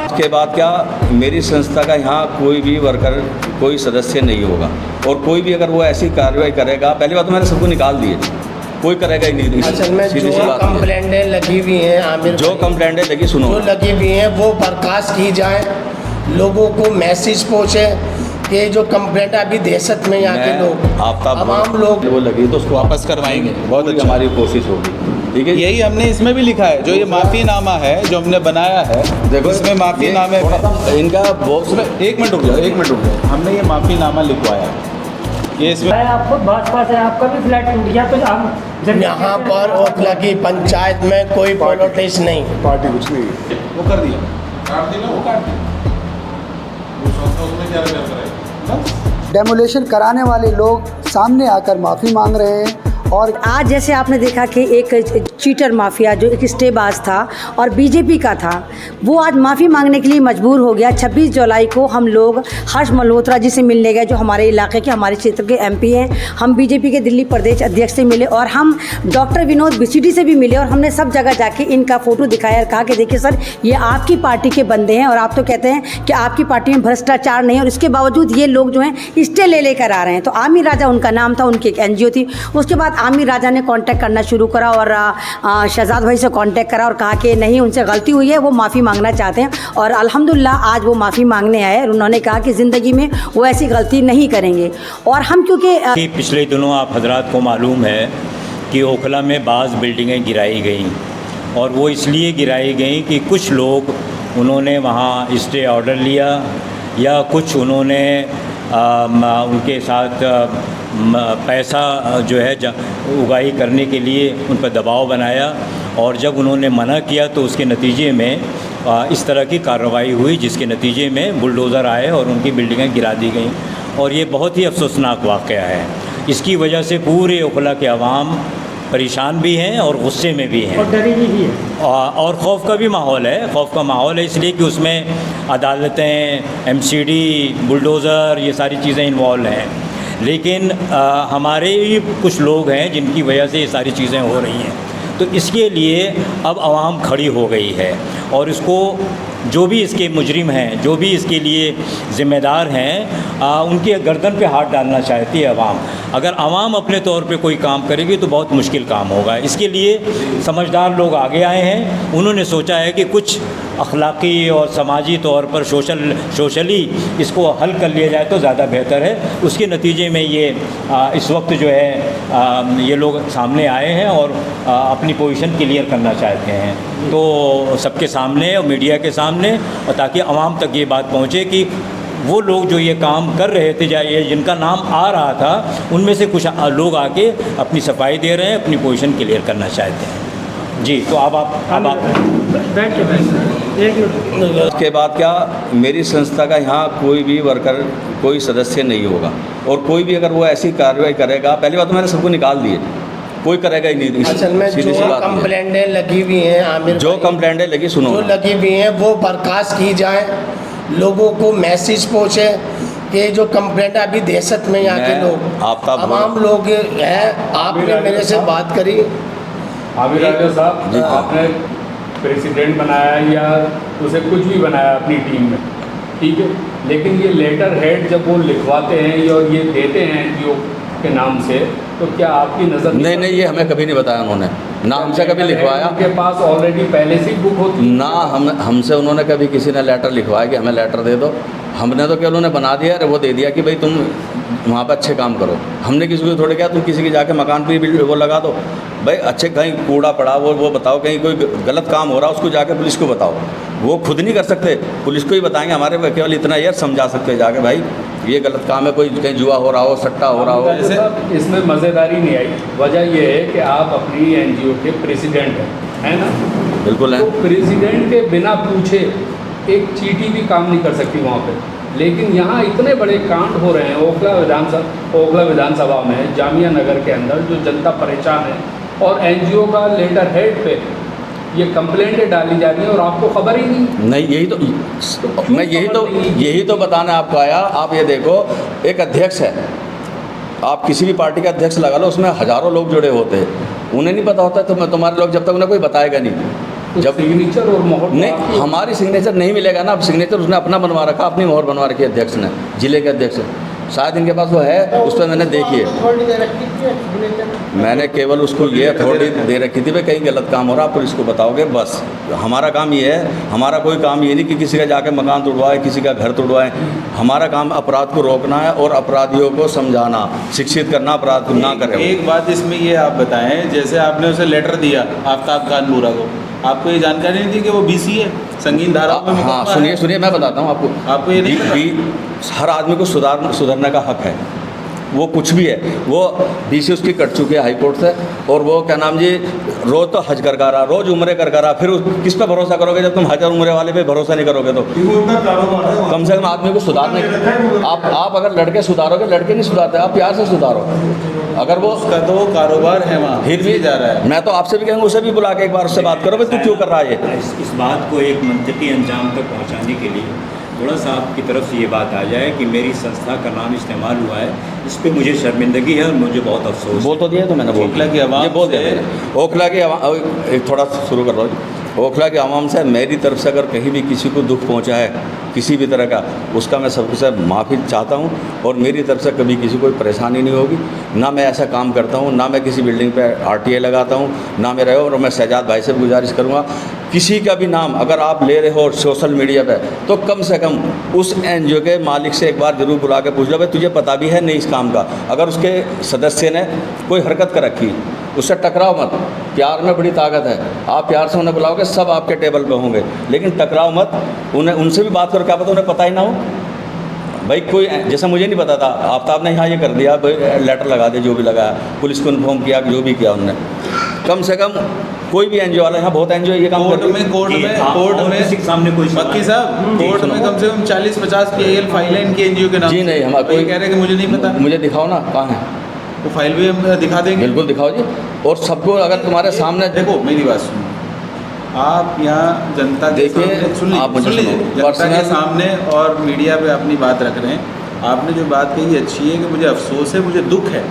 उसके बाद क्या, मेरी संस्था का यहाँ कोई भी वर्कर, कोई सदस्य नहीं होगा, और कोई भी अगर वो ऐसी कार्रवाई करेगा, पहली बात तो मैंने सबको निकाल दिए, कोई करेगा ही नहीं। असल में जो कंप्लेंटें लगी हुई हैं आमिर, जो कंप्लेंटें लगी, सुनो, जो लगी हुई हैं वो बर्खास्त की जाए, लोगों को मैसेज पहुँचे कि जो कंप्लेंट अभी दहशत में यहाँ के लोग, तमाम लोग वो लगी तो उसको वापस करवाएंगे। बहुत अच्छा, हमारी कोशिश होगी, ठीक है। यही हमने इसमें भी लिखा है, जो ये माफ़ीनामा है जो हमने बनाया है, देखो इसमें माफ़ीनामे में इनका बहुत, एक मिनट रुक जाओ, हमने ये माफ़ीनामा लिखवाया है, ये इसमें आपको भाजपा से आपका भी फ्लैट टूट गया, तो हम जब यहाँ पर ओखला की पंचायत में कोई पॉलिटिक्स नहीं, पार्टी कुछ नहीं, वो कर दिया, वो काट दिया, वो संस्था उसमें क्या कराएगी। डेमोलेशन कराने वाले लोग सामने आकर माफ़ी मांग रहे हैं। और आज जैसे आपने देखा कि एक चीटर माफिया जो एक स्टेबाज था और बीजेपी का था, वो आज माफ़ी मांगने के लिए मजबूर हो गया। 26 जुलाई को हम लोग हर्ष मल्होत्रा जी से मिलने गए, जो हमारे इलाके के, हमारे क्षेत्र के एमपी हैं। हम बीजेपी के दिल्ली प्रदेश अध्यक्ष से मिले, और हम डॉक्टर विनोद बिसीडी से भी मिले, और हमने सब जगह जाके इनका फ़ोटो दिखाया और कहा कि देखिए सर, ये आपकी पार्टी के बंदे हैं, और आप तो कहते हैं कि आपकी पार्टी में भ्रष्टाचार नहीं है, और इसके बावजूद ये लोग जो हैं स्टे ले लेकर आ रहे हैं। तो आमिर राजा उनका नाम था, उनकी एक NGO थी। उसके बाद आमिर राजा ने कांटेक्ट करना शुरू करा, और शहजाद भाई से कांटेक्ट करा और कहा कि नहीं, उनसे गलती हुई है, वो माफ़ी मांगना चाहते हैं। और अल्हम्दुलिल्लाह आज वो माफ़ी मांगने आए, और उन्होंने कहा कि ज़िंदगी में वो ऐसी गलती नहीं करेंगे। और हम क्योंकि पिछले दिनों आप हजरात को मालूम है कि ओखला में बाज़ बिल्डिंगें गिराई गईं, और वो इसलिए गिराई गईं कि कुछ लोग उन्होंने वहाँ स्टे ऑर्डर लिया, या कुछ उन्होंने उनके साथ पैसा जो है उगाही करने के लिए उन पर दबाव बनाया, और जब उन्होंने मना किया तो उसके नतीजे में इस तरह की कार्रवाई हुई, जिसके नतीजे में बुलडोज़र आए और उनकी बिल्डिंगें गिरा दी गईं। और ये बहुत ही अफसोसनाक वाक़या है। इसकी वजह से पूरे ओखला के अवाम परेशान भी हैं और गुस्से में भी हैं, और डरी भी है, और खौफ का भी माहौल है। खौफ का माहौल है इसलिए कि उसमें अदालतें, MCD, बुलडोज़र, ये सारी चीज़ें इन्वॉल्व हैं। लेकिन हमारे भी कुछ लोग हैं जिनकी वजह से ये सारी चीज़ें हो रही हैं। तो इसके लिए अब आवाम खड़ी हो गई है, और इसको जो भी इसके मुजरिम हैं, जो भी इसके लिए ज़िम्मेदार हैं, उनके गर्दन पे हाथ डालना चाहती है आवाम। अगर आवाम अपने तौर पे कोई काम करेगी तो बहुत मुश्किल काम होगा। इसके लिए समझदार लोग आगे आए हैं। उन्होंने सोचा है कि कुछ अखलाक़ी और समाजी तौर पर सोशली इसको हल कर लिया जाए तो ज़्यादा बेहतर है। उसके नतीजे में ये इस वक्त जो है ये लोग सामने आए हैं और अपनी पोजीशन क्लियर करना चाहते हैं, तो सबके सामने और मीडिया के सामने, और ताकि आवाम तक ये बात पहुँचे कि वो लोग जो ये काम कर रहे थे, ये जिनका नाम आ रहा था, उनमें से कुछ लोग आके अपनी सफाई दे रहे हैं, अपनी पोजीशन क्लियर करना चाहते हैं। जी, तो अब आप बैठ के उसके बाद क्या, मेरी संस्था का यहाँ कोई भी वर्कर, कोई सदस्य नहीं होगा, और कोई भी अगर वो ऐसी कार्रवाई करेगा, पहली बात तो मैंने सबको निकाल दिए, कोई करेगा ही नहीं। असल में जो कंप्लेंटें लगी हुई हैं आमिर, जो कंप्लेंटें लगी, सुनो, जो लगी हुई हैं वो बर्खास्त की जाए, लोगों को मैसेज पहुँचे कि जो कंप्लेंट अभी दहशत में यहाँ के लोग, तमाम लोग हैं। आपने मेरे से बात करी, आमिर राजा साहब, आपने प्रेसिडेंट बनाया या उसे कुछ भी बनाया अपनी टीम में, ठीक है, लेकिन ये लेटर हेड जब वो लिखवाते हैं और ये देते हैं NGO के नाम से, तो क्या आपकी नज़र नहीं, ये हमें कभी नहीं बताया उन्होंने, ना हमसे कभी लिखवाया। उनके पास ऑलरेडी पहले से ही बुक होती ना हमसे उन्होंने कभी किसी ने लेटर लिखवाया कि हमें लेटर दे दो। हमने तो क्या, उन्होंने बना दिया, अरे वो दे दिया कि भाई तुम वहाँ पर अच्छे काम करो। हमने किसी को थोड़े क्या, तुम किसी के जाके मकान पर वो लगा दो। भाई अच्छे, कहीं कूड़ा पड़ा वो बताओ, कहीं कोई गलत काम हो रहा उसको जाके पुलिस को बताओ। वो खुद नहीं कर सकते, पुलिस को ही बताएंगे। हमारे केवल इतना यार समझा सकते जाके, भाई ये गलत काम है, कोई कहीं जुआ हो रहा हो, सट्टा हो रहा हो। इसमें मज़ेदारी नहीं आई। वजह यह है कि आप अपनी NGO के प्रेसिडेंट है ना? बिल्कुल है। तो प्रेसिडेंट के बिना पूछे एक चीटी भी काम नहीं कर सकती वहाँ पे। लेकिन यहाँ इतने बड़े कांड हो रहे हैं ओखला विधानसभा में, जामिया नगर के अंदर, जो जनता परेशान है, और NGO का लेटर हेड पे ये कंप्लेंटें डाली जा रही हैं और आपको खबर ही नहीं। मैं यही तो बताने आपको आया। आप ये देखो, एक अध्यक्ष है, आप किसी भी पार्टी का अध्यक्ष लगा लो, उसमें हज़ारों लोग जुड़े होते हैं, उन्हें नहीं पता होता, तो तुम्हारे लोग जब तक उन्हें कोई बताएगा नहीं। जब सिग्नेचर और मोहर नहीं, हमारी सिग्नेचर नहीं मिलेगा ना। अब सिग्नेचर उसने अपना बनवा रखा, अपनी मोहर बनवा रखी है अध्यक्ष ने, जिले के अध्यक्ष ने। शायद इनके पास वो है, उस पर मैंने देखी है। मैंने केवल उसको ये अथॉरिटी दे रखी थी, भाई कहीं गलत काम हो रहा आप पुलिस को बताओगे, बस। हमारा काम ये है, हमारा कोई काम ये नहीं कि किसी का जाके मकान तोड़वाए, किसी का घर तोड़वाए। हमारा काम अपराध को रोकना है और अपराधियों को समझाना, शिक्षित करना, अपराध ना करें। एक बात इसमें ये आप बताएं, जैसे आपने उसे लेटर दिया आफ्ताब खान बूरा को, आपको ये जानकारी नहीं थी कि वो BC है, संगीन धाराओं में हाँ, मुकदमा सुनिए है? सुनिए, मैं बताता हूँ आपको ये नहीं हर आदमी को सुधरने का हक है। वो कुछ भी है, वो BC उसकी कट चुकी है हाई कोर्ट से, और वो क्या नाम जी, रोज़ तो हज कर रहा, रोज़ उम्रे कर रहा, फिर किस पे भरोसा करोगे जब तुम हज और उम्रे वाले पे भरोसा नहीं करोगे? तो कम से कम आदमी को सुधारने, आप अगर लड़के सुधारोगे, लड़के नहीं सुधारते, आप प्यार से सुधारो। अगर वो उसका तो कारोबार है वहाँ, फिर भी जा रहा है। मैं तो आपसे भी कहूँगा, उसे भी बुला के एक बार उससे बात करो, भाई तू क्यों कर रहा है ये। इस बात को एक मंतकी अंजाम तक पहुंचाने के लिए थोड़ा सा आपकी तरफ से ये बात आ जाए कि मेरी संस्था का नाम इस्तेमाल हुआ है, इस पे मुझे शर्मिंदगी है और मुझे बहुत अफसोस। बोल तो दिया तो मैंने, ओखला की आवाम ये बोल दिया, ओखला की आवाम, एक थोड़ा शुरू कर रहा हूँ। ओखला की आवाम से मेरी तरफ से अगर कहीं भी किसी को दुख पहुंचा है किसी भी तरह का, उसका मैं सबसे माफ़ी चाहता हूं, और मेरी तरफ से कभी किसी को परेशानी नहीं होगी। ना मैं ऐसा काम करता हूं, ना मैं किसी बिल्डिंग पे RTA लगाता हूं, ना मेरा। और मैं शहजाद भाई से भी गुजारिश करूंगा, किसी का भी नाम अगर आप ले रहे हो सोशल मीडिया पे, तो कम से कम उस NGO के मालिक से एक बार ज़रूर बुला के पूछ लो, भाई तुझे पता भी है नहीं इस काम का। अगर उसके सदस्य ने कोई हरकत कर रखी, उससे टकराओ मत। प्यार में बड़ी ताकत है, आप प्यार से उन्हें बुलाओगे, सब आपके टेबल पे होंगे, लेकिन टकराओ मत। उनसे भी बात करो, क्या पता उन्हें पता ही ना हो। भाई कोई, जैसे मुझे नहीं पता था, आफ्ताब ने यहाँ ये कर दिया, लेटर लगा दे, जो भी लगाया, पुलिस को इन्फॉर्म किया, जो भी किया उन्होंने। कम से कम कोई भी NGO वाला, यहाँ बहुत NGO ये काम कोर्ट में सामने कोई मक्की साहब, कोर्ट में कम से कम 40-50 PIL फाइलें इनकी NGO के नाम। जी नहीं, हमारा कोई कह रहे हैं कि मुझे नहीं पता। मुझे दिखाओ ना, कहाँ है वो फाइल भी हम दिखा देंगे। बिल्कुल दिखाओ जी। और सबको अगर तुम्हारे सामने, देखो मेरी बात सुनो, आप यहाँ जनता के देखिए, सामने सुन लीजिए, जनता के सामने और मीडिया पे अपनी बात रख रहे हैं। आपने जो बात कही अच्छी है कि मुझे अफसोस है, मुझे दुख है,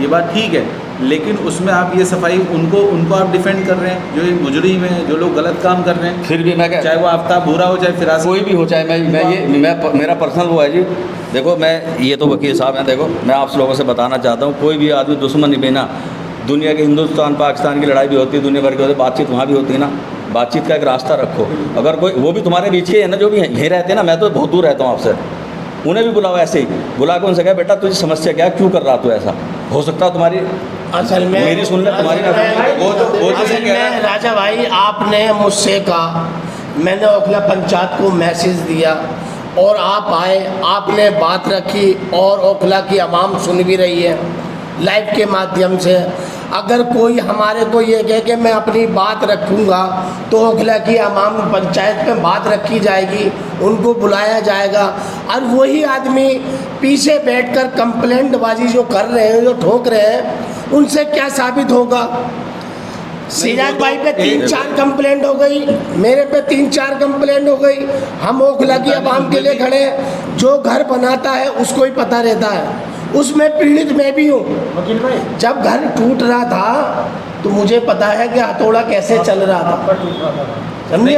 ये बात ठीक है, लेकिन उसमें आप ये सफाई उनको आप डिफेंड कर रहे हैं, जो ये मुजरिम है, जो लोग गलत काम कर रहे हैं। फिर भी मैं, चाहे वो आफ्ताब भूरा हो, चाहे फिराज, कोई भी हो, चाहे मेरा पर्सनल वो है जी। देखो, मैं ये तो वकील साहब हैं, देखो मैं आप लोगों से बताना चाहता हूँ, कोई भी आदमी दुश्मन नहीं बना। दुनिया के हिंदुस्तान पाकिस्तान की लड़ाई भी होती है, दुनिया भर की होती है, बातचीत वहाँ भी होती है ना। बातचीत का एक रास्ता रखो। अगर कोई, वो भी तुम्हारे बीच के है ना, जो भी यहीं रहते हैं ना, मैं तो बहुत दूर रहता हूँ आपसे, उन्हें भी बुलाओ ऐसे ही, बुला के उनसे कहा, बेटा तुझे समस्या क्या, क्यों कर रहा तू ऐसा? हो सकता है तुम्हारी, असल में मेरी सुन ले, तुम्हारी ना सुन। वो तो असल में राजा भाई, आपने मुझसे कहा, मैंने ओखला पंचायत को मैसेज दिया और आप आए, आपने बात रखी और ओखला की आवाम सुन भी रही है लाइव के माध्यम से। अगर कोई हमारे को ये कहे कि मैं अपनी बात रखूँगा, तो ओखला की आवाम पंचायत में बात रखी जाएगी, उनको बुलाया जाएगा, और वही आदमी पीछे बैठकर कंप्लेंटबाजी जो कर रहे हैं, जो ठोक रहे हैं, उनसे क्या साबित होगा? सिराज भाई पे 3-4 कंप्लेंट हो गई, मेरे पे 3-4 कंप्लेंट हो गई। हम ओखला की आवाम के लिए खड़े हैं। जो घर बनाता है उसको ही पता रहता है, उसमें पीड़ित मैं भी हूँ। वकील भाई, जब घर टूट रहा था तो मुझे पता है कि हथौड़ा कैसे चल रहा था, समझे?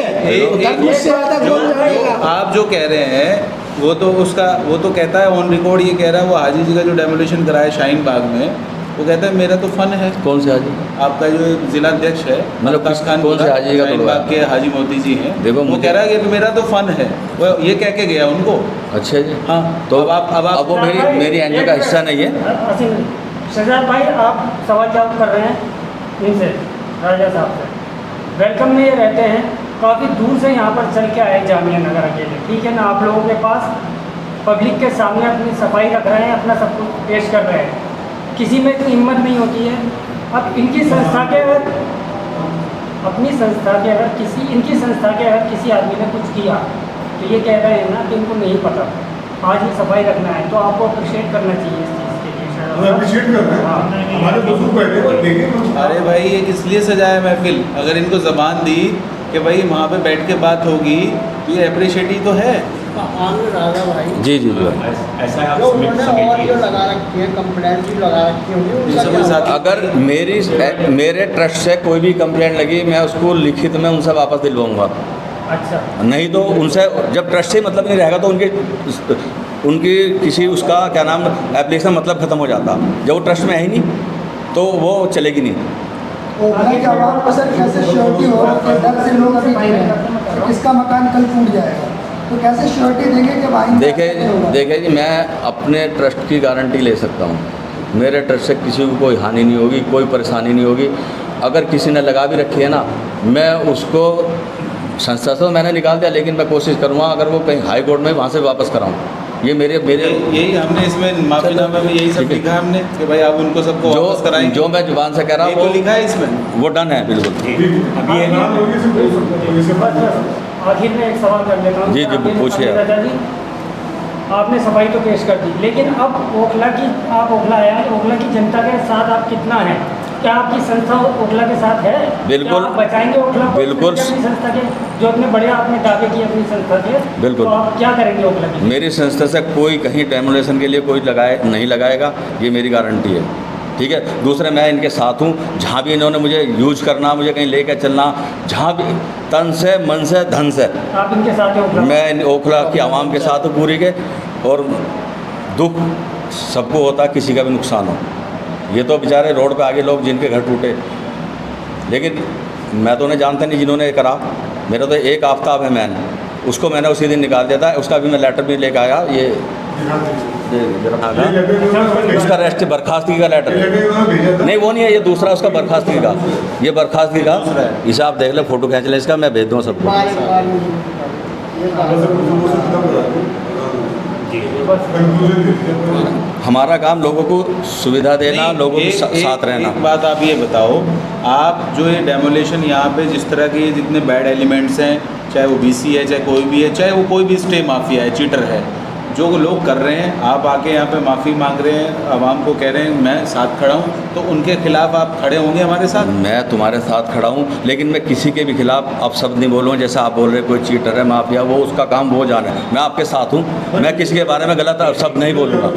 मुझसे ज़्यादा कौन जानेगा? आप जो कह रहे हैं वो तो कहता है ऑन रिकॉर्ड, ये कह रहा है वो हाजी जी का जो डेमोलिशन कराया शाहीन बाग में, वो कहता है मेरा तो फन है। कौन से हाजी? आपका जो जिला अध्यक्ष है, मतलब खान, कौन से हाजी का? शाहीन बाग के हाजी मोती जी हैं। देखो, वो कह रहा है कि मेरा तो फन है, वो ये कह के गया उनको। अच्छा जी, हाँ, तो अब वो मेरी NGO का हिस्सा नहीं है। शहजाद भाई, आप सवाल जवाब कर रहे हैं इनसे, राजा साहब से। वेलकम में ये रहते हैं, काफ़ी दूर से यहाँ पर चल के आए जामिया नगर अकेले, ठीक है ना? आप लोगों के पास पब्लिक के सामने अपनी सफाई रख रहे हैं, अपना सब कुछ पेश कर रहे हैं, किसी में इतनी हिम्मत नहीं होती है। अब इनकी संस्था के अगर इनकी संस्था के अगर किसी आदमी ने कुछ किया, तो ये कह रहे हैं ना कि इनको नहीं पता, आज ही सफाई रखना है, तो आपको अप्रिशिएट करना चाहिए इस चीज़ के लिए। अप्रिशिएट कर रहे हैं, हमारे बुजुर्ग बैठे हैं, देखिए। अरे भाई, ये किस लिए सजाया महफिल? अगर इनको ज़बान दी कि भाई वहाँ पे बैठ के बात होगी, तो ये अप्रिशिएट ही तो है। आमिर राजा भाई जी जी जी भाई। ऐसा आप जो उन्होंने और जो लगा रखी है कंप्लेंट भी लगा रखी होगी उनका सबके क्या साथ होगा? अगर मेरे ट्रस्ट से कोई भी कंप्लेंट लगी, मैं उसको लिखित में उनसे वापस दिलवाऊंगा। अच्छा, नहीं तो उनसे जब ट्रस्ट से मतलब नहीं रहेगा तो उनकी किसी उसका क्या नाम एप्लीकेशन मतलब ख़त्म हो जाता। जब वो ट्रस्ट में है ही नहीं तो वो चलेगी नहीं। ओखला के आवाम को सर कैसे श्योरिटी हो कि डर से लोग अभी नहीं रहे कि किसका मकान कल फूट जाएगा, तो कैसे श्योरिटी देंगे कि भाई देखिए जी, मैं अपने ट्रस्ट की गारंटी ले सकता हूँ। मेरे ट्रस्ट से किसी को कोई हानि नहीं होगी, कोई परेशानी नहीं होगी। अगर किसी ने लगा भी रखी है ना, मैं उसको संस्था से मैंने निकाल दिया, लेकिन मैं कोशिश करूँगा अगर वो कहीं हाई कोर्ट में वहाँ से वापस कराऊँ। ये मेरे यही हमने इसमें माफीनामे में यही सब लिखा है हमने कि भाई आप उनको सबको वापस कराएंगे। जो मैं जुबान से कह रहा हूँ वो लिखा है इसमें, वो डन है बिल्कुल। अभी ये आखिर में एक सवाल कर लेता हूँ। जी, जी, पूछिए। दादा जी, आपने सफाई तो पेश कर दी, लेकिन अब आप ओखला आया है, ओखला की जनता के साथ आप कितना हैं? क्या आपकी संस्था ओखला के साथ है? बिल्कुल। क्या आप बचाएंगे ओखला को? बिल्कुल। अपनी संस्था के जो अपने बड़े आपने दावे किए अपनी संस्था के, बिल्कुल। तो आप क्या करेंगे ओखला की? मेरी संस्था से कोई कहीं डेमोलेशन के लिए कोई नहीं लगाएगा, ये मेरी गारंटी है। ठीक है। दूसरे मैं इनके साथ हूँ, जहाँ भी इन्होंने मुझे यूज करना, मुझे कहीं लेकर चलना, जहाँ भी तन से मन से धन से, आप इनके साथ हैं ओखला? मैं ओखला की आवाम के साथ हूँ पूरी के। और दुख सबको होता, किसी का भी नुकसान हो। ये तो बेचारे रोड पे आगे लोग जिनके घर टूटे, लेकिन मैं तो उन्हें जानता नहीं जिन्होंने ये करा। मेरा तो एक आफ्ताब है मैन, उसको मैंने उसी दिन निकाल दिया था। उसका भी मैं लेटर भी लेकर आया। ये उसका रेस्ट बर्खास्तगी का लेटर नहीं, वो नहीं है, ये दूसरा उसका बर्खास्तगी का। ये बर्खास्तगी का इसे आप देख ले, फोटो खींच ले इसका, मैं भेज दूँ सबको। हमारा काम लोगों को सुविधा देना, लोगों के साथ रहना। एक बात आप ये बताओ, आप जो ये डेमोलेशन यहाँ पे जिस तरह के जितने बैड एलिमेंट्स हैं, चाहे वो बीसी है, चाहे कोई भी है, चाहे वो कोई भी स्टे माफिया है, चीटर है, जो लोग कर रहे हैं, आप आके यहाँ पे माफ़ी मांग रहे हैं, आवाम को कह रहे हैं मैं साथ खड़ा हूँ, तो उनके खिलाफ आप खड़े होंगे हमारे साथ? मैं तुम्हारे साथ खड़ा हूँ, लेकिन मैं किसी के भी खिलाफ अब शब्द नहीं बोलूँ। जैसा आप बोल रहे कोई चीटर है, माफिया, वो उसका काम वो जाने। मैं आपके साथ हूँ, मैं किसी के बारे में गलत शब्द नहीं बोलूँगा।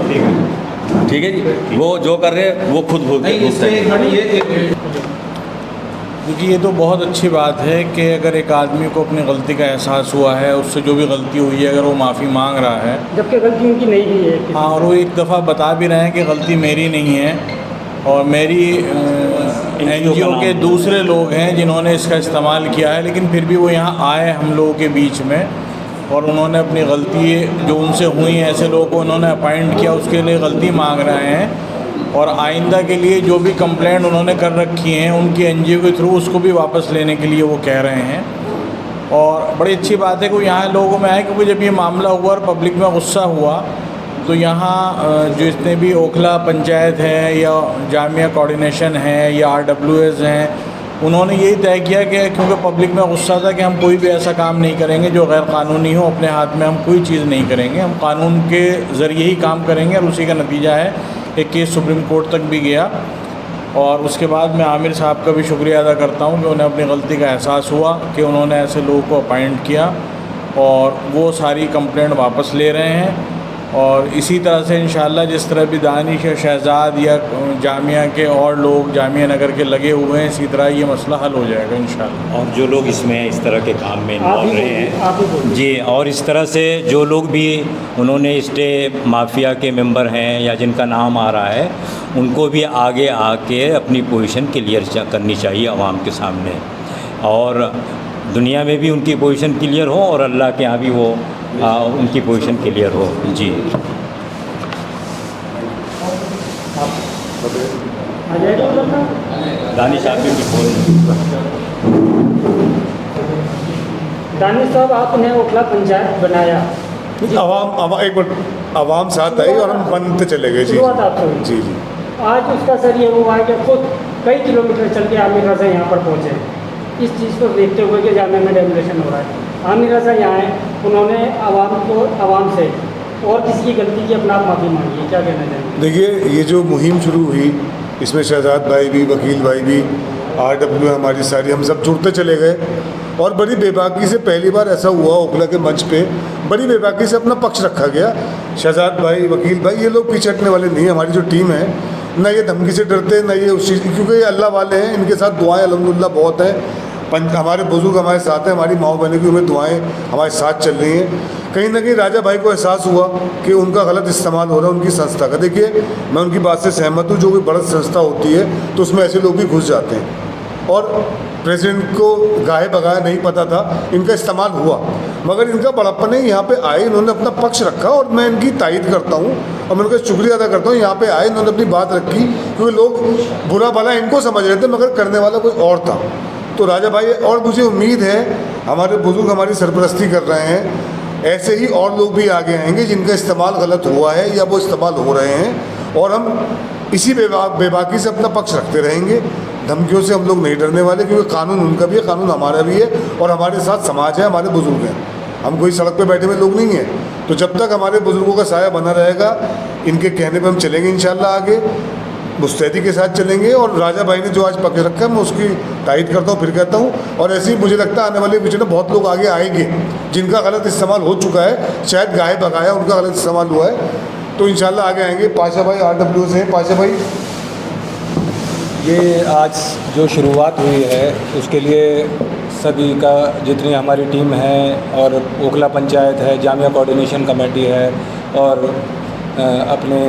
ठीक है जी, वो जो कर रहे हैं वो खुद भूलते हैं। क्योंकि ये तो बहुत अच्छी बात है कि अगर एक आदमी को अपनी गलती का एहसास हुआ है, उससे जो भी गलती हुई है, अगर वो माफ़ी मांग रहा है, जबकि गलती उनकी नहीं हुई है। हाँ, और वो एक दफ़ा बता भी रहे हैं कि गलती मेरी नहीं है और मेरी NGO के दूसरे लोग हैं जिन्होंने इसका इस्तेमाल किया है, लेकिन फिर भी वो यहाँ आए हम लोगों के बीच में और उन्होंने अपनी गलती जो उनसे हुई है, ऐसे लोगों को उन्होंने अपॉइंट किया, उसके लिए गलती मांग रहे हैं। और आइंदा के लिए जो भी कंप्लेंट उन्होंने कर रखी हैं उनकी NGO के थ्रू उसको भी वापस लेने के लिए वो कह रहे हैं। और बड़ी अच्छी बात है कि वो यहाँ लोगों में आए, क्योंकि जब ये मामला हुआ और पब्लिक में गुस्सा हुआ तो यहाँ जो जितने भी ओखला पंचायत है या जामिया कोऑर्डिनेशन है या RWS हैं, उन्होंने यही तय किया कि क्योंकि पब्लिक में गुस्सा था कि हम कोई भी ऐसा काम नहीं करेंगे जो गैर कानूनी हो, अपने हाथ में हम कोई चीज़ नहीं करेंगे, हम कानून के ज़रिए ही काम करेंगे। और उसी का नतीजा है एक केस सुप्रीम कोर्ट तक भी गया। और उसके बाद मैं आमिर साहब का भी शुक्रिया अदा करता हूँ कि उन्हें अपनी गलती का एहसास हुआ कि उन्होंने ऐसे लोगों को अपॉइंट किया और वो सारी कंप्लेंट वापस ले रहे हैं। और इसी तरह से इंशाअल्लाह जिस तरह भी दानिश या शहजाद या जामिया के और लोग जामिया नगर के लगे हुए हैं, इसी तरह ये मसला हल हो जाएगा इंशाअल्लाह। और जो लोग इसमें इस तरह के काम में इन्वॉल्व रहे हैं जी, और इस तरह से जो लोग भी उन्होंने स्टे माफिया के मेंबर हैं या जिनका नाम आ रहा है, उनको भी आगे आके अपनी पोजीशन क्लियर करनी चाहिए आवाम के सामने, और दुनिया में भी उनकी पोजीशन क्लियर हो और अल्लाह के यहाँ भी वो उनकी पोजीशन क्लियर हो। जी दानिश आप भी बोल। दानिश साहब, आपने ओखला पंचायत बनाया, एक मिनट, आवाम साथ आई और हम बनते चले गए। जी जी जी। आज उसका सर ये हुआ है कि खुद कई किलोमीटर चल के आमिर रज़ा यहाँ पर पहुँचे, इस चीज़ को देखते हुए कि जामिया में डेमोलेशन हो रहा है। आमिर रज़ा यहाँ हैं, उन्होंने आवाम से और किसी की गलती की अपना माफ़ी मांगी है, क्या कहना चाहेंगे? देखिए, ये जो मुहिम शुरू हुई इसमें शहजाद भाई भी, वकील भाई भी, RW हमारी सारी, हम सब जुड़ते चले गए और बड़ी बेबाकी से पहली बार ऐसा हुआ ओखला के मंच पे, बड़ी बेबाकी से अपना पक्ष रखा गया। शहजाद भाई, वकील भाई, ये लोग पीछे हटने वाले नहीं है। हमारी जो टीम है ना ये धमकी से डरते, ना ये उस चीज़, क्योंकि ये अल्लाह वाले हैं, इनके साथ दुआएं अल्हम्दुलिल्लाह बहुत है। हमारे बुजुर्ग हमारे साथ हैं, हमारी माँ बहनों की उम्मीद दुआएं हमारे साथ चल रही हैं। कहीं ना कहीं राजा भाई को एहसास हुआ कि उनका गलत इस्तेमाल हो रहा है उनकी संस्था का। देखिए, मैं उनकी बात से सहमत हूँ, जो कोई बड़ी संस्था होती है तो उसमें ऐसे लोग भी घुस जाते हैं, और प्रेसिडेंट को गाहे बगाहे नहीं पता था, इनका इस्तेमाल हुआ, मगर इनका बड़प्पन है, यहाँ पे आए, इन्होंने अपना पक्ष रखा, और मैं इनकी तारीफ करता हूँ और मैं उनका शुक्रिया अदा करता हूँ। यहाँ पे आए, इन्होंने अपनी बात रखी, क्योंकि लोग बुरा भला इनको समझ रहे थे, मगर करने वाला कोई और था। तो राजा भाई, और मुझे उम्मीद है हमारे बुजुर्ग हमारी सरपरस्ती कर रहे हैं, ऐसे ही और लोग भी आगे आएंगे जिनका इस्तेमाल गलत हुआ है या वो इस्तेमाल हो रहे हैं, और हम इसी बेबाकी से अपना पक्ष रखते रहेंगे। धमकियों से हम लोग नहीं डरने वाले, क्योंकि कानून उनका भी है, कानून हमारा भी है, और हमारे साथ समाज है, हमारे बुजुर्ग हैं। हम कोई सड़क पे बैठे हुए लोग नहीं हैं। तो जब तक हमारे बुजुर्गों का साया बना रहेगा, इनके कहने पर हम चलेंगे इंशाल्लाह, आगे मुस्तैदी के साथ चलेंगे। और राजा भाई ने जो आज पकड़ रखा है, मैं उसकी तारीफ करता हूँ, फिर कहता हूँ। और ऐसे ही मुझे लगता है आने वाले पीछे ना बहुत लोग आगे आएंगे जिनका गलत इस्तेमाल हो चुका है, शायद गाहे बगाया उनका गलत इस्तेमाल हुआ है, तो इंशाल्लाह आगे आएंगे। पाशा भाई RW से हैं। पाशा भाई, ये आज जो शुरुआत हुई है उसके लिए सभी का, जितनी हमारी टीम है और ओखला पंचायत है, जामिया कोऑर्डिनेशन कमेटी है, और अपने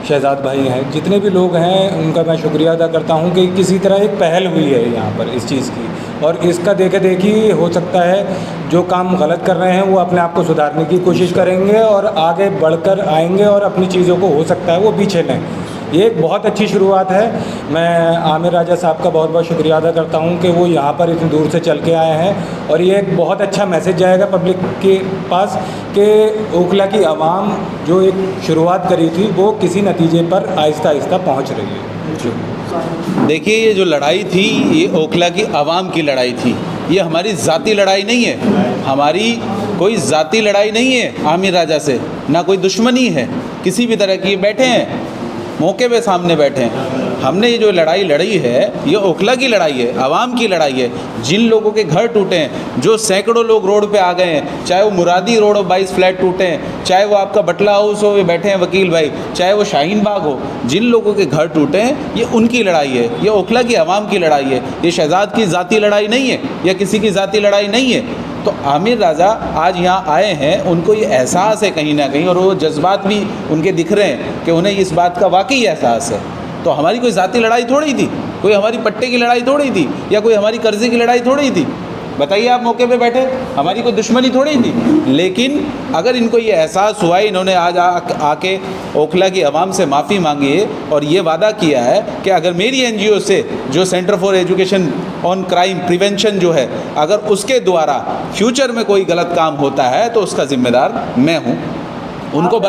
शहजाद भाई हैं, जितने भी लोग हैं उनका मैं शुक्रिया अदा करता हूं कि किसी तरह एक पहल हुई है यहाँ पर इस चीज़ की, और इसका देखा देखी हो सकता है जो काम गलत कर रहे हैं वो अपने आप को सुधारने की कोशिश करेंगे और आगे बढ़कर आएंगे और अपनी चीज़ों को हो सकता है वो पीछे लें। ये एक बहुत अच्छी शुरुआत है। मैं आमिर राजा साहब का बहुत बहुत शुक्रिया अदा करता हूँ कि वो यहाँ पर इतनी दूर से चल के आए हैं, और ये एक बहुत अच्छा मैसेज जाएगा पब्लिक के पास कि ओखला की आवाम जो एक शुरुआत करी थी वो किसी नतीजे पर आहिस्ता आहिस्ता पहुँच रही है। देखिए, ये जो लड़ाई थी ये ओखला की आवाम की लड़ाई थी, ये हमारी ज़ाती लड़ाई नहीं है, हमारी कोई ज़ाती लड़ाई नहीं है आमिर राजा से, ना कोई दुश्मनी है किसी भी तरह की। बैठे हैं मौके पे, सामने बैठे हैं। हमने ये जो लड़ाई लड़ी है ये ओखला की लड़ाई है, आवाम की लड़ाई है। जिन लोगों के घर टूटे हैं, जो सैकड़ों लोग रोड पे आ गए हैं, चाहे वो मुरादी रोड 22 फ्लैट टूटे हैं, चाहे वो आपका बटला हाउस हो, ये बैठे हैं वकील भाई, चाहे वो शाहीन बाग हो, जिन लोगों के घर टूटे हैं ये उनकी लड़ाई है, ये ओखला की आवाम की लड़ाई है। ये शहजाद की ज़ाती लड़ाई नहीं है या किसी की ज़ाती लड़ाई नहीं है। तो आमिर राजा आज यहाँ आए हैं, उनको ये एहसास है कहीं ना कहीं, और वो जज्बात भी उनके दिख रहे हैं कि उन्हें इस बात का वाकई एहसास है। तो हमारी कोई ज़ाती लड़ाई थोड़ी थी, कोई हमारी पट्टे की लड़ाई थोड़ी थी, या कोई हमारी कर्जे की लड़ाई थोड़ी थी। बताइए, आप मौके पे बैठे, हमारी कोई दुश्मनी थोड़ी थी। लेकिन अगर इनको ये एहसास हुआ, इन्होंने आज आके ओखला की आवाम से माफ़ी मांगी है और ये वादा किया है कि अगर मेरी NGO से, जो centre for education on crime prevention जो है, अगर उसके द्वारा फ्यूचर में कोई गलत काम होता है तो उसका ज़िम्मेदार मैं हूँ। उनको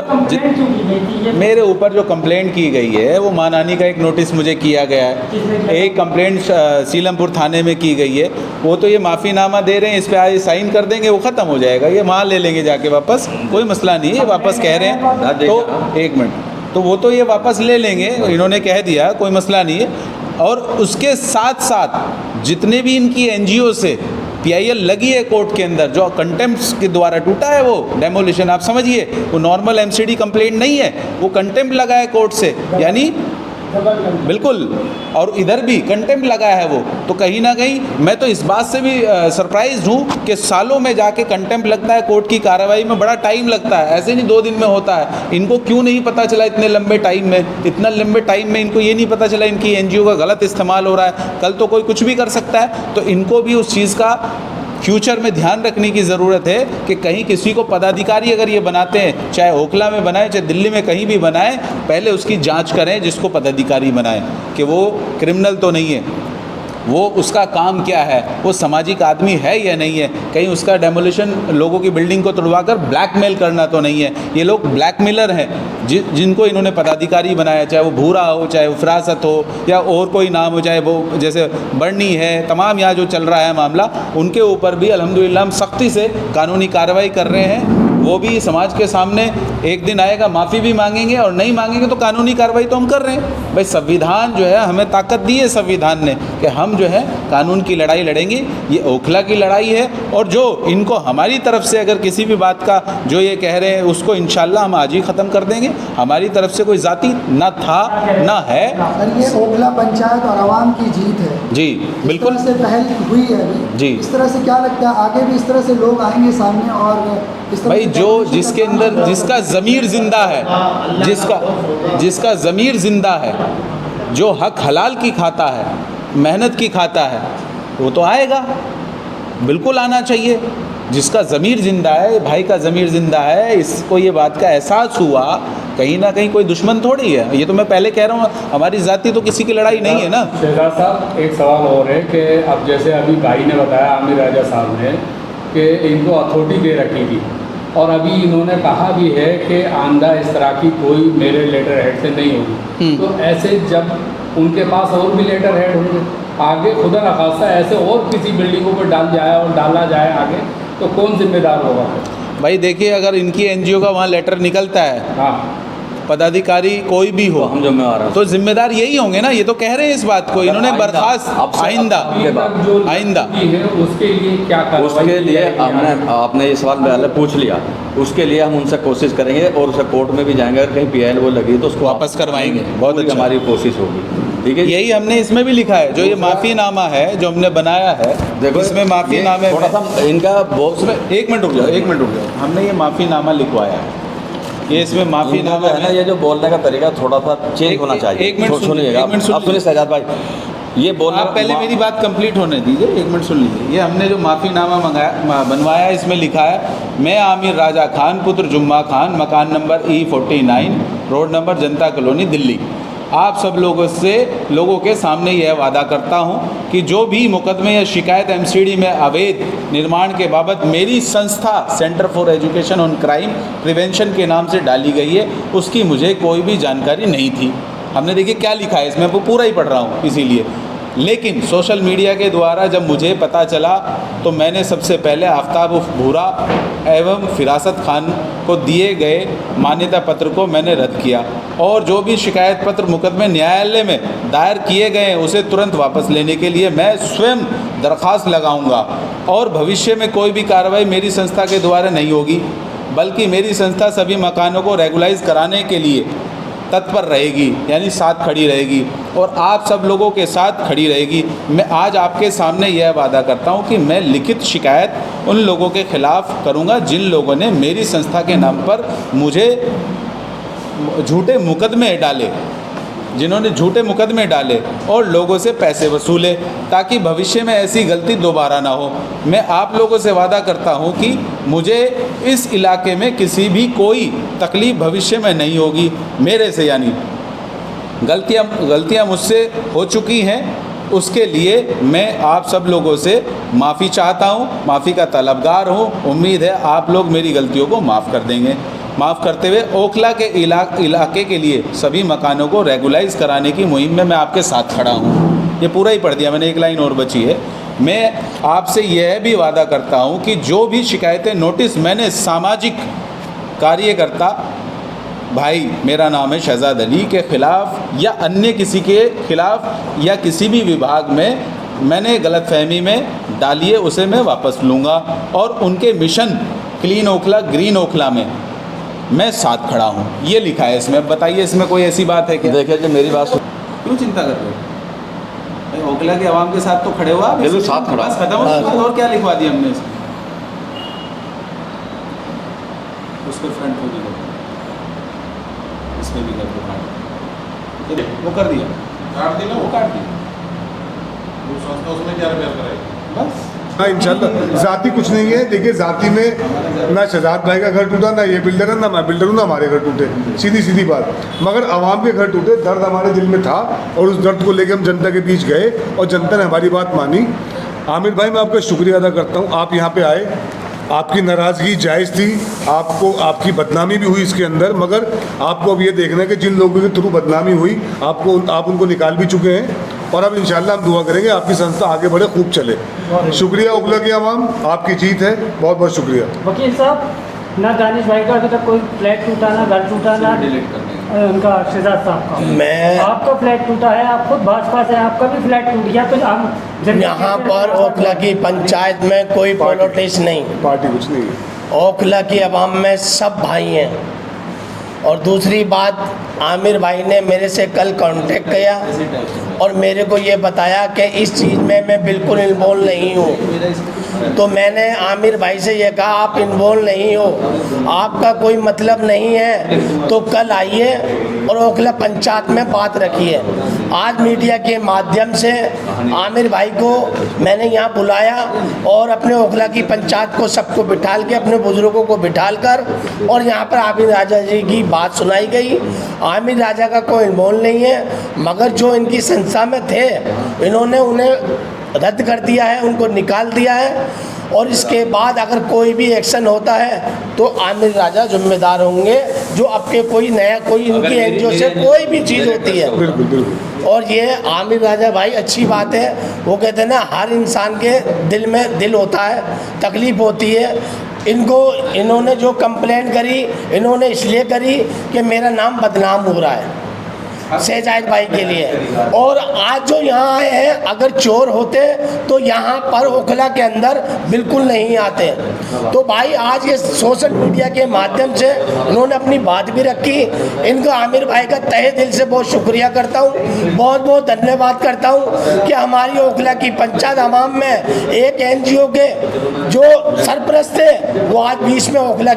मेरे ऊपर जो कंप्लेंट की गई है वो मानहानि का एक नोटिस मुझे किया गया है, एक कंप्लेंट सीलमपुर थाने में की गई है। वो तो ये माफ़ीनामा दे रहे हैं, इस पर आज साइन कर देंगे, वो ख़त्म हो जाएगा, ये माल ले लेंगे जाके वापस, कोई मसला नहीं है। वापस कह रहे हैं तो एक मिनट, तो वो तो ये वापस ले लेंगे, इन्होंने कह दिया, कोई मसला नहीं है। और उसके साथ साथ जितने भी इनकी NGO से PIL लगी है कोर्ट के अंदर, जो कंटेम्प्ट के द्वारा टूटा है वो डेमोलिशन, आप समझिए वो नॉर्मल MCD कंप्लेंट नहीं है, वो कंटेम्प्ट लगा है कोर्ट से, यानी बिल्कुल, और इधर भी कंटेम्प्ट लगा है वो। तो कहीं ना कहीं मैं तो इस बात से भी सरप्राइज हूँ कि सालों में जाके कंटेम्प्ट लगता है, कोर्ट की कार्रवाई में बड़ा टाइम लगता है, ऐसे नहीं 2 दिन में होता है। इनको क्यों नहीं पता चला इतने लंबे टाइम में, इतना लंबे टाइम में इनको ये नहीं पता चला इनकी NGO का गलत इस्तेमाल हो रहा है। कल तो कोई कुछ भी कर सकता है, तो इनको भी उस चीज़ का फ्यूचर में ध्यान रखने की ज़रूरत है कि कहीं किसी को पदाधिकारी अगर ये बनाते हैं, चाहे ओखला में बनाए चाहे दिल्ली में कहीं भी बनाए, पहले उसकी जांच करें जिसको पदाधिकारी बनाए कि वो क्रिमिनल तो नहीं है, वो उसका काम क्या है, वो सामाजिक आदमी है या नहीं है, कहीं उसका डेमोलिशन लोगों की बिल्डिंग को तोड़वाकर ब्लैकमेल करना तो नहीं है। ये लोग ब्लैकमेलर हैं जिनको इन्होंने पदाधिकारी बनाया, चाहे वो भूरा हो, चाहे वो फिरासत हो, या और कोई नाम हो, चाहे वो जैसे बर्नी है, तमाम यहाँ जो चल रहा है मामला, उनके ऊपर भी अल्हम्दुलिल्लाह हम सख्ती से कानूनी कार्रवाई कर रहे हैं। वो भी समाज के सामने एक दिन आएगा, माफ़ी भी मांगेंगे, और नहीं मांगेंगे तो कानूनी कार्रवाई तो हम कर रहे हैं। भाई संविधान जो है हमें ताकत दी है संविधान ने कि हम जो है कानून की लड़ाई लड़ेंगे। ये ओखला की लड़ाई है, और जो इनको हमारी तरफ से अगर किसी भी बात का जो ये कह रहे हैं उसको इंशाल्लाह हम आज ही ख़त्म कर देंगे। हमारी तरफ से कोई जाति ना था ना है। सर ये ओखला पंचायत और आवाम की जीत है जी बिल्कुल इस तरह से पहल हुई है अभी जी। इस तरह से क्या लगता है आगे भी इस तरह से लोग आएंगे सामने और इस तरह भाई से जो जिसके अंदर जिसका ज़मीर ज़िंदा है, जिसका ज़मीर ज़िंदा है, जो हक हलाल की खाता है, मेहनत की खाता है, वो तो आएगा, बिल्कुल आना चाहिए। जिसका ज़मीर ज़िंदा है, भाई का ज़मीर ज़िंदा है, इसको ये बात का एहसास हुआ, कहीं ना कहीं कोई दुश्मन थोड़ी है। ये तो मैं पहले कह रहा हूँ, हमारी ज़ाती तो किसी की लड़ाई नहीं है ना। शहजाद साहब एक सवाल और है कि अब जैसे अभी भाई ने बताया, आमिर राजा साहब ने, कि इनको अथॉरिटी दे रखी थी, और अभी इन्होंने कहा भी है कि आंदा इस तरह की कोई मेरे लेटर हेड से नहीं होगी। तो ऐसे जब उनके पास और भी लेटर हेड होंगे, आगे खुदा न खास्ता ऐसे और किसी बिल्डिंगों पर डाला जाए आगे, तो कौन जिम्मेदार होगा? भाई देखिए, अगर इनकी एनजीओ का वहाँ लेटर निकलता है, हाँ, पदाधिकारी कोई भी हो, हम जिम्मेदार हैं, तो जिम्मेदार यही होंगे ना। ये तो कह रहे हैं इस बात को, इन्होंने बर्खास्त आइंदा है उसके लिए क्या करवाई उसके लिए जाएगी? हमने आपने ये सवाल पहले पूछ लिया, उसके लिए हम उनसे कोशिश करेंगे और उसे कोर्ट में भी जाएंगे। अगर कहीं PIL वो लगी तो उसको वापस करवाएंगे। बहुत पूरी अच्छा, हमारी कोशिश होगी। ठीक है, यही हमने इसमें भी लिखा है, जो ये माफ़ीनामा है जो हमने बनाया है, देखो इसमें माफ़ीनामे थोड़ा सा इनका बहुत में एक मिनट रुक जाओ, हमने ये माफ़ीनामा लिखवाया है। ये इसमें माफ़ीनामा है ना, ये जो बोलने का तरीका थोड़ा सा चेंज होना चाहिए। एक मिनट सुनिएगा, आप सुनिए शहजाद भाई, ये बोलना आप पहले मेरी बात कंप्लीट होने दीजिए, एक मिनट सुन लीजिए। ये हमने जो माफ़ीनामा बनवाया, इसमें लिखा है, मैं आमिर राजा खान पुत्र जुम्मा खान, मकान नंबर E49, रोड नंबर जनता कॉलोनी, दिल्ली, आप सब लोगों के सामने यह वादा करता हूं कि जो भी मुकदमे या शिकायत MCD में अवैध निर्माण के बाबत मेरी संस्था centre for education on crime prevention के नाम से डाली गई है, उसकी मुझे कोई भी जानकारी नहीं थी। हमने देखिए क्या लिखा है इसमें, वो पूरा ही पढ़ रहा हूँ इसीलिए। लेकिन सोशल मीडिया के द्वारा जब मुझे पता चला तो मैंने सबसे पहले आफ्ताब उर्फ भूरा एवं फिरासत खान को दिए गए मान्यता पत्र को मैंने रद्द किया, और जो भी शिकायत पत्र मुकदमे न्यायालय में दायर किए गए हैं उसे तुरंत वापस लेने के लिए मैं स्वयं दरख्वास्त लगाऊंगा। और भविष्य में कोई भी कार्रवाई मेरी संस्था के द्वारा नहीं होगी, बल्कि मेरी संस्था सभी मकानों को रेगुलाइज कराने के लिए तत्पर रहेगी, यानी साथ खड़ी रहेगी, और आप सब लोगों के साथ खड़ी रहेगी। मैं आज आपके सामने यह वादा करता हूं कि मैं लिखित शिकायत उन लोगों के खिलाफ़ करूंगा जिन लोगों ने मेरी संस्था के नाम पर मुझे झूठे मुकदमे डाले, जिन्होंने झूठे मुकदमे डाले और लोगों से पैसे वसूले, ताकि भविष्य में ऐसी गलती दोबारा ना हो। मैं आप लोगों से वादा करता हूं कि मुझे इस इलाके में किसी भी कोई तकलीफ़ भविष्य में नहीं होगी मेरे से, यानी गलतियां मुझसे हो चुकी हैं, उसके लिए मैं आप सब लोगों से माफ़ी चाहता हूं, माफ़ी का तलबगार हूं। उम्मीद है आप लोग मेरी गलतियों को माफ़ कर देंगे। माफ़ करते हुए ओखला के इलाके के लिए सभी मकानों को रेगुलाइज कराने की मुहिम में मैं आपके साथ खड़ा हूँ। ये पूरा ही पढ़ दिया मैंने, एक लाइन और बची है। मैं आपसे यह भी वादा करता हूँ कि जो भी शिकायतें नोटिस मैंने सामाजिक कार्यकर्ता भाई, मेरा नाम है शहजाद अली, के ख़िलाफ़ या अन्य किसी के ख़िलाफ़ या किसी भी विभाग में मैंने गलतफहमी में डाली है, उसे मैं वापस लूँगा, और उनके mission clean Okhla green Okhla में मैं साथ खड़ा हूँ। ये लिखा है इसमें। बताइए इसमें कोई ऐसी बात है क्या? देखिए जी, मेरी बात क्यों चिंता कर रहे हो भाई? ओखला के आवाम के साथ तो खड़े हुआ, बिल्कुल साथ खड़ा, बस खत्म हो गया। और क्या लिखवा दिया हमने इसमें? उसको फ्रंट को भी कर, इसमें भी कर दो, वो कर दिया, काट दिया, वो काट दिया, वो संस्था उसमें क्या रिपेयर कराएगी बस। हाँ इंशाल्लाह। जाति कुछ नहीं है। देखिए जाति में ना शहजाद भाई का घर टूटा, ना ये बिल्डर है, ना मैं बिल्डर हूँ, ना हमारे घर टूटे, सीधी बात। मगर आवाम के घर टूटे, दर्द हमारे दिल में था, और उस दर्द को लेकर हम जनता के बीच गए और जनता ने हमारी बात मानी। आमिर भाई मैं आपका शुक्रिया अदा करता हूँ, आप यहाँ पे आए, आपकी नाराज़गी जायज़ थी, आपकी बदनामी भी हुई इसके अंदर, मगर आपको अब ये देखना है कि जिन लोगों के थ्रू बदनामी हुई आप उनको निकाल भी चुके हैं, और अब इंशाल्लाह हम दुआ करेंगे आपकी संस्था आगे बढ़े, खूब चले। शुक्रिया ओखला की आवाम, आपकी जीत है, बहुत बहुत शुक्रिया। वकील साहब, ना दानिश भाई का अभी तक कोई फ्लैट टूटा, ना घर टूटा, ना उनका शहजाद साहब का। मैं आपका फ्लैट टूटा है, आप खुद भाजपा से, आपका भी फ्लैट टूट गया, तो हम यहाँ पर ओखला की पंचायत में कोई पॉलिटिक्स नहीं, पार्टी कुछ नहीं है। ओखला की आवाम में सब भाई हैं। और दूसरी बात, आमिर भाई ने मेरे से कल कांटेक्ट किया और मेरे को ये बताया कि इस चीज़ में मैं बिल्कुल इन्वॉल्व नहीं हूँ। तो मैंने आमिर भाई से ये कहा, आप इन्वॉल्व नहीं हो, आपका कोई मतलब नहीं है, तो कल आइए और ओखला पंचायत में बात रखिए। आज मीडिया के माध्यम से आमिर भाई को मैंने यहाँ बुलाया और अपने ओखला की पंचायत को सबको बिठाल के, अपने बुजुर्गों को बिठाल कर, और यहाँ पर आमिर राजा जी की बात सुनाई गई। आमिर राजा का कोई इन्वॉल्व नहीं है, मगर जो इनकी संस्था में थे इन्होंने उन्हें रद्द कर दिया है, उनको निकाल दिया है। और इसके बाद अगर कोई भी एक्शन होता है तो आमिर राजा जिम्मेदार होंगे, जो आपके कोई नया कोई इनकी एनजीओ से कोई भी चीज़ होती है। बिल्कुल बिल्कुल। और ये आमिर राजा भाई अच्छी बात है, वो कहते हैं ना, हर इंसान के दिल में दिल होता है, तकलीफ़ होती है। इन्होंने जो कंप्लेंट करी, इन्होंने इसलिए करी कि मेरा नाम बदनाम हो रहा है शहजाद भाई के लिए। और आज जो यहाँ आए हैं, अगर चोर होते तो यहाँ पर ओखला के अंदर बिल्कुल नहीं आते। तो भाई आज ये सोशल मीडिया के माध्यम से उन्होंने अपनी बात भी रखी। इनका आमिर भाई का तहे दिल से बहुत शुक्रिया करता हूँ, बहुत बहुत धन्यवाद करता हूँ कि हमारी ओखला की पंचायत आवाम में एक एनजीओ के जो सरपरस्त थे वो आज बीच में ओखला